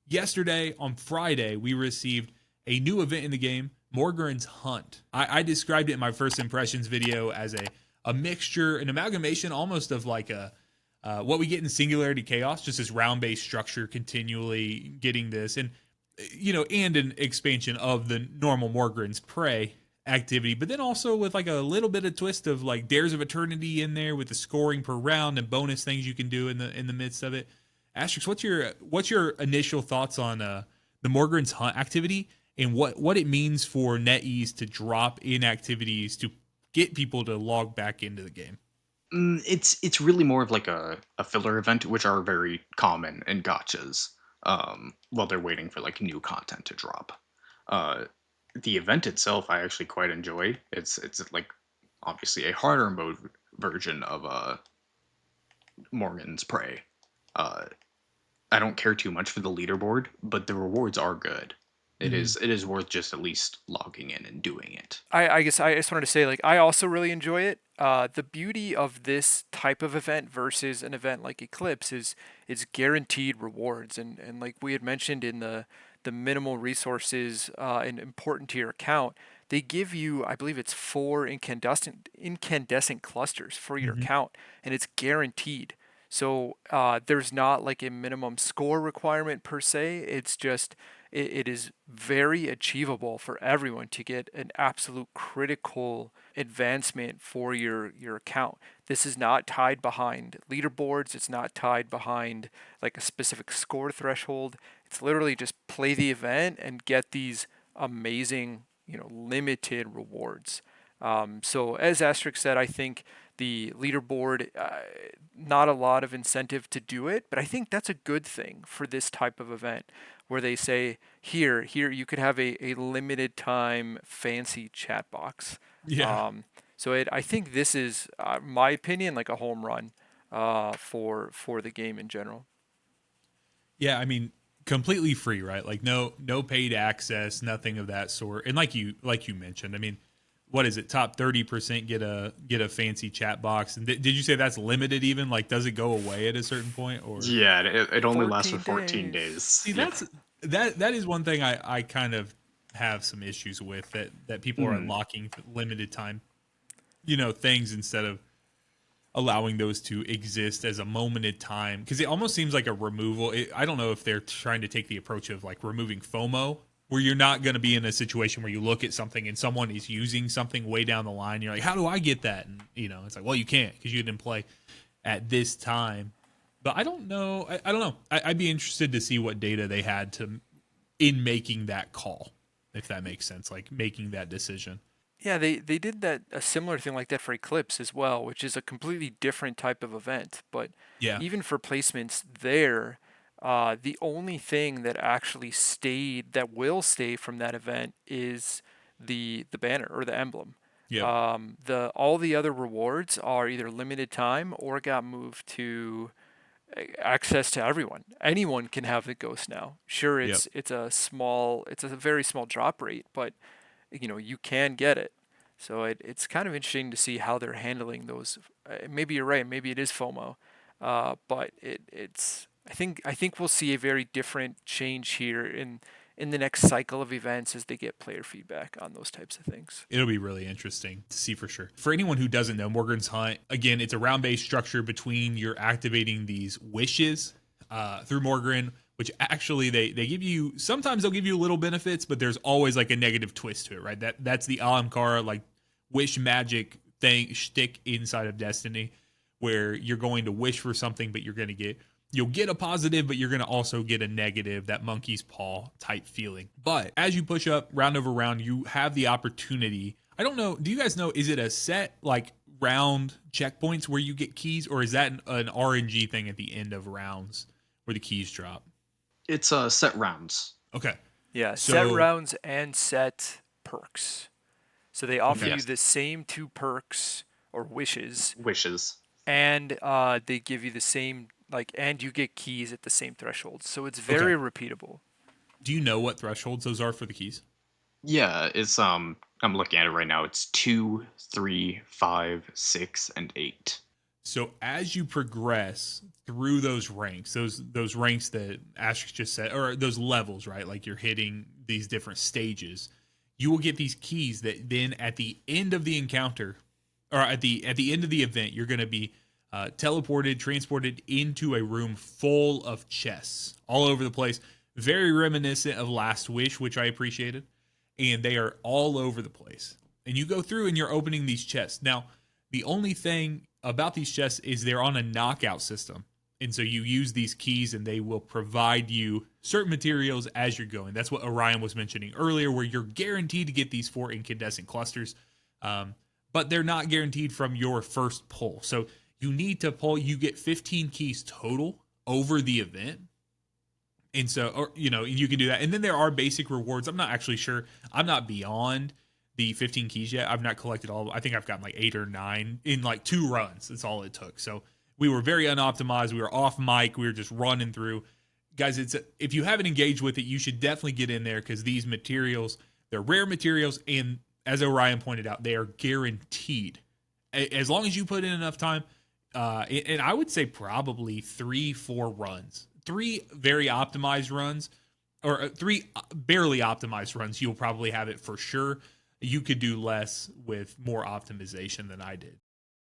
yesterday on Friday, we received a new event in the game, Morgran's Hunt. I described it in my first impressions video as a mixture, an amalgamation almost of like a what we get in Singularity Chaos, just this round-based structure continually getting this, and and an expansion of the normal Morgran's Prey activity, but then also with like a little bit of twist of like Dares of Eternity in there with the scoring per round and bonus things you can do in the midst of it. Asterix, what's your initial thoughts on the Morgran's Hunt activity and what it means for NetEase to drop in activities to get people to log back into the game? It's really more of like a filler event, which are very common in gotchas. While they're waiting for like new content to drop. Uh, the event itself, I actually quite enjoy. It's like obviously a harder mode version of Morgan's Prey. Uh, I don't care too much for the leaderboard, but the rewards are good. Mm-hmm. It is worth just at least logging in and doing it. I guess I just wanted to say, like, I also really enjoy it. The beauty of this type of event versus an event like Eclipse is guaranteed rewards, and like we had mentioned in the minimal resources and important to your account, they give you, I believe it's 4 incandescent clusters for your Mm-hmm. account, and it's guaranteed. So there's not like a minimum score requirement per se. It's just it is very achievable for everyone to get an absolute critical advancement for your account. This is not tied behind leaderboards. It's not tied behind like a specific score threshold. It's literally just play the event and get these amazing, limited rewards. So as Asterix said, I think the leaderboard, not a lot of incentive to do it, but I think that's a good thing for this type of event where they say, here, you could have a limited time fancy chat box. Yeah. I think this is, my opinion, like a home run for the game in general. Yeah, I mean, completely free, right? Like no paid access, nothing of that sort. And like you mentioned, I mean, what is it? Top 30% get a fancy chat box. And did you say that's limited even? Like, does it go away at a certain point or? Yeah, it only lasts for 14 14 days. days. See, Yep. that is one thing I kind of have some issues with that people are Mm. unlocking limited time, things instead of allowing those to exist as a moment in time because it almost seems like a removal. I don't know if they're trying to take the approach of like removing FOMO, where you're not going to be in a situation where you look at something and someone is using something way down the line. You're like, how do I get that? And it's like, well, you can't because you didn't play at this time. But I don't know. I don't know. I'd be interested to see what data they had to in making that call, if that makes sense, like making that decision. Yeah, they did that a similar thing like that for Eclipse as well, which is a completely different type of event. But Yeah. even for placements there, the only thing that actually stayed that will stay from that event is the banner or the emblem. Yep. The all the other rewards are either limited time or got moved to access to everyone. Anyone can have the ghost now. Sure, Yep. it's a very small drop rate, but you can get it. So it's kind of interesting to see how they're handling those. Maybe you're right. Maybe it is FOMO, but it's. I think we'll see a very different change here in the next cycle of events as they get player feedback on those types of things. It'll be really interesting to see for sure. For anyone who doesn't know, Morgan's Hunt, again, it's a round based structure between you're activating these wishes through Morgan, which actually they give you, sometimes they'll give you little benefits, but there's always like a negative twist to it, right? That's the Alamkara, like wish magic thing, shtick inside of Destiny, where you're going to wish for something, but you'll get a positive, but you're going to also get a negative, that monkey's paw type feeling. But as you push up round over round, you have the opportunity. I don't know. Do you guys know, is it a set like round checkpoints where you get keys, or is that an RNG thing at the end of rounds where the keys drop? It's set rounds. Okay. Yeah, set So, rounds and set perks. So they offer okay. you Yes, the same two perks or wishes, wishes. and they give you the same and you get keys at the same threshold. So it's Okay. very repeatable. Do you know what thresholds those are for the keys? Yeah, it's I'm looking at it right now. It's 2, 3, 5, 6, and 8. So as you progress through those ranks, those ranks that Asterisk just said, or those levels, right? Like you're hitting these different stages, you will get these keys that then at the end of the encounter, or at the end of the event, you're going to be teleported, transported into a room full of chests all over the place. Very reminiscent of Last Wish, which I appreciated, and they are all over the place. And you go through and you're opening these chests. Now, the only thing about these chests is they're on a knockout system. And so you use these keys and they will provide you certain materials as you're going. That's what Orion was mentioning earlier, where you're guaranteed to get these 4 incandescent clusters, but they're not guaranteed from your first pull. So you need to pull, you get 15 keys total over the event. And so, or, you can do that. And then there are basic rewards. I'm not actually sure. I'm not beyond the 15 keys yet. I've not collected all. I think I've gotten like 8 or 9 in like 2 runs. That's all it took. So we were very unoptimized. We were off mic. We were just running through. Guys, if you haven't engaged with it, you should definitely get in there, because these materials, they're rare materials. And as Orion pointed out, they are guaranteed. As long as you put in enough time, and I would say probably 3-4 runs. 3 very optimized runs, or 3 barely optimized runs, you'll probably have it for sure. You could do less with more optimization than I did.